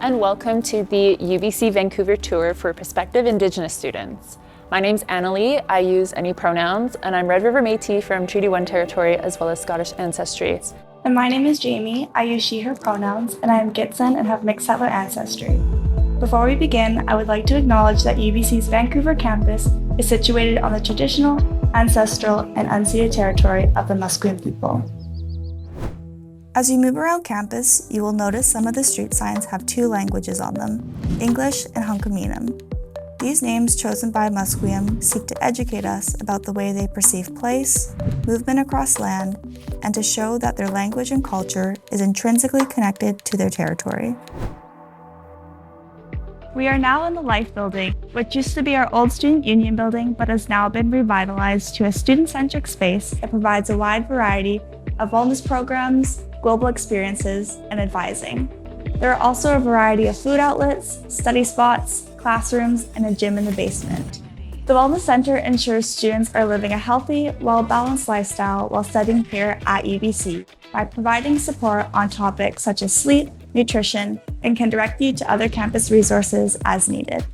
and welcome to the UBC Vancouver tour for prospective Indigenous students. My name's Annalie, I use any pronouns, and I'm Red River Métis from Treaty 1 territory as well as Scottish ancestry. And my name is Jamie, I use she, her pronouns, and I am Gitxsan and have mixed settler ancestry. Before we begin, I would like to acknowledge that UBC's Vancouver campus is situated on the traditional, ancestral, and unceded territory of the Musqueam people. As you move around campus, you will notice some of the street signs have two languages on them, English and Hunkaminam. These names chosen by Musqueam seek to educate us about the way they perceive place, movement across land, and to show that their language and culture is intrinsically connected to their territory. We are now in the Life Building, which used to be our old Student Union building but has now been revitalized to a student-centric space that provides a wide variety of wellness programs, global experiences, and advising. There are also a variety of food outlets, study spots, classrooms, and a gym in the basement. The Wellness Center ensures students are living a healthy, well-balanced lifestyle while studying here at UBC by providing support on topics such as sleep, nutrition, and can direct you to other campus resources as needed.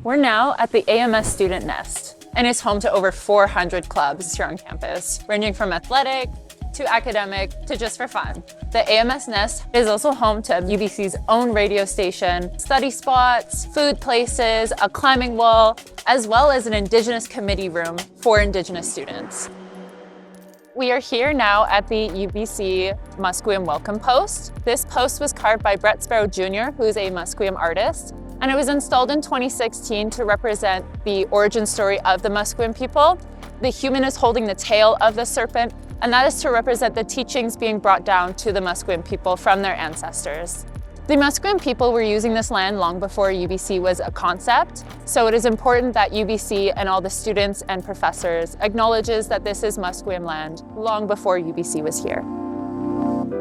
We're now at the AMS Student Nest, and it's home to over 400 clubs here on campus, ranging from athletic to academic to just for fun. The AMS Nest is also home to UBC's own radio station, study spots, food places, a climbing wall, as well as an Indigenous committee room for Indigenous students. We are here now at the UBC Musqueam Welcome Post. This post was carved by Brett Sparrow Jr., who is a Musqueam artist, and it was installed in 2016 to represent the origin story of the Musqueam people. The human is holding the tail of the serpent, and that is to represent the teachings being brought down to the Musqueam people from their ancestors. The Musqueam people were using this land long before UBC was a concept, so it is important that UBC and all the students and professors acknowledges that this is Musqueam land long before UBC was here.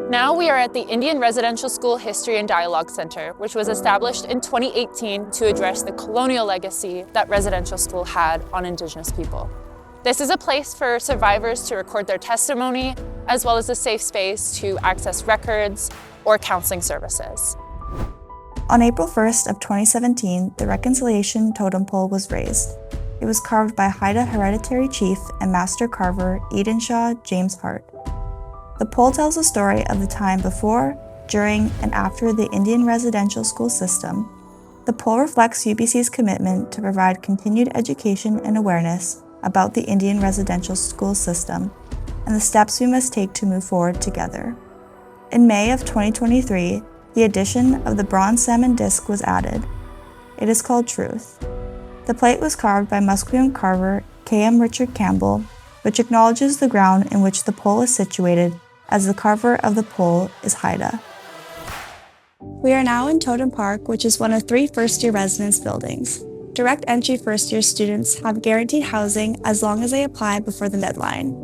Now we are at the Indian Residential School History and Dialogue Center, which was established in 2018 to address the colonial legacy that residential school had on Indigenous people. This is a place for survivors to record their testimony, as well as a safe space to access records or counseling services. On April 1st of 2017, the Reconciliation Totem Pole was raised. It was carved by Haida hereditary chief and master carver Edenshaw James Hart. The pole tells the story of the time before, during, and after the Indian residential school system. The pole reflects UBC's commitment to provide continued education and awareness about the Indian residential school system and the steps we must take to move forward together. In May of 2023, the addition of the bronze salmon disc was added. It is called Truth. The plate was carved by Musqueam carver K.M. Richard Campbell, which acknowledges the ground in which the pole is situated, as the carver of the pole is Haida. We are now in Totem Park, which is one of 3 first-year residence buildings. Direct entry first-year students have guaranteed housing as long as they apply before the deadline.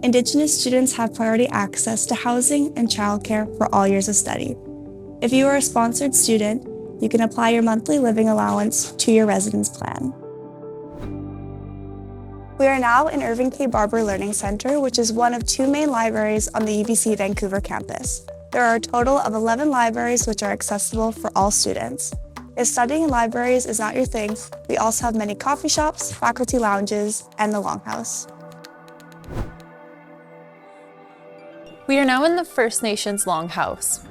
Indigenous students have priority access to housing and childcare for all years of study. If you are a sponsored student, you can apply your monthly living allowance to your residence plan. We are now in Irving K. Barber Learning Center, which is one of 2 main libraries on the UBC Vancouver campus. There are a total of 11 libraries which are accessible for all students. If studying in libraries is not your thing, we also have many coffee shops, faculty lounges, and the Longhouse. We are now in the First Nations Longhouse.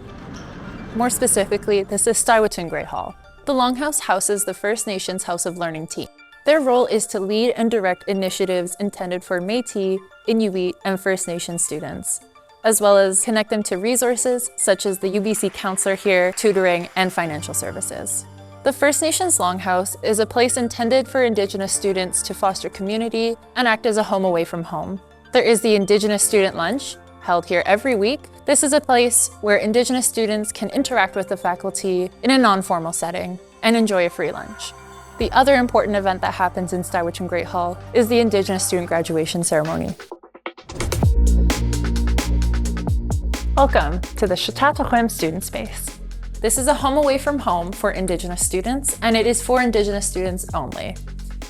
More specifically, this is Stiwatyn Great Hall. The Longhouse houses the First Nations House of Learning team. Their role is to lead and direct initiatives intended for Métis, Inuit, and First Nation students, as well as connect them to resources such as the UBC counselor here, tutoring, and financial services. The First Nations Longhouse is a place intended for Indigenous students to foster community and act as a home away from home. There is the Indigenous Student Lunch, held here every week. This is a place where Indigenous students can interact with the faculty in a non-formal setting and enjoy a free lunch. The other important event that happens in Stiwatyn Great Hall is the Indigenous student graduation ceremony. Welcome to the Shtatahwem Student Space. This is a home away from home for Indigenous students, and it is for Indigenous students only.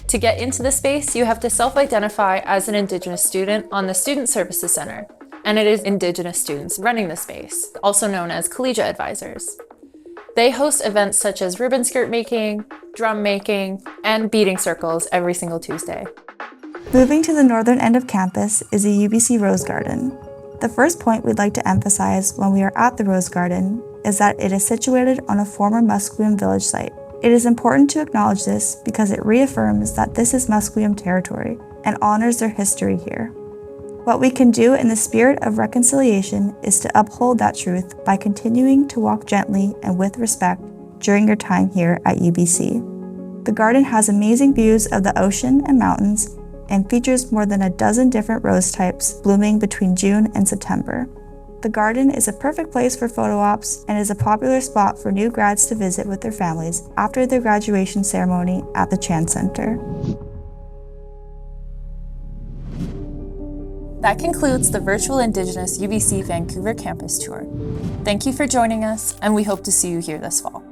To get into the space, you have to self-identify as an Indigenous student on the Student Services Center, and it is Indigenous students running the space, also known as collegiate advisors. They host events such as ribbon skirt making, drum making, and beading circles every single Tuesday. Moving to the northern end of campus is the UBC Rose Garden. The first point we'd like to emphasize when we are at the Rose Garden is that it is situated on a former Musqueam village site. It is important to acknowledge this because it reaffirms that this is Musqueam territory and honors their history here. What we can do in the spirit of reconciliation is to uphold that truth by continuing to walk gently and with respect during your time here at UBC. The garden has amazing views of the ocean and mountains and features more than a dozen different rose types blooming between June and September. The garden is a perfect place for photo ops and is a popular spot for new grads to visit with their families after their graduation ceremony at the Chan Center. That concludes the virtual Indigenous UBC Vancouver campus tour. Thank you for joining us, and we hope to see you here this fall.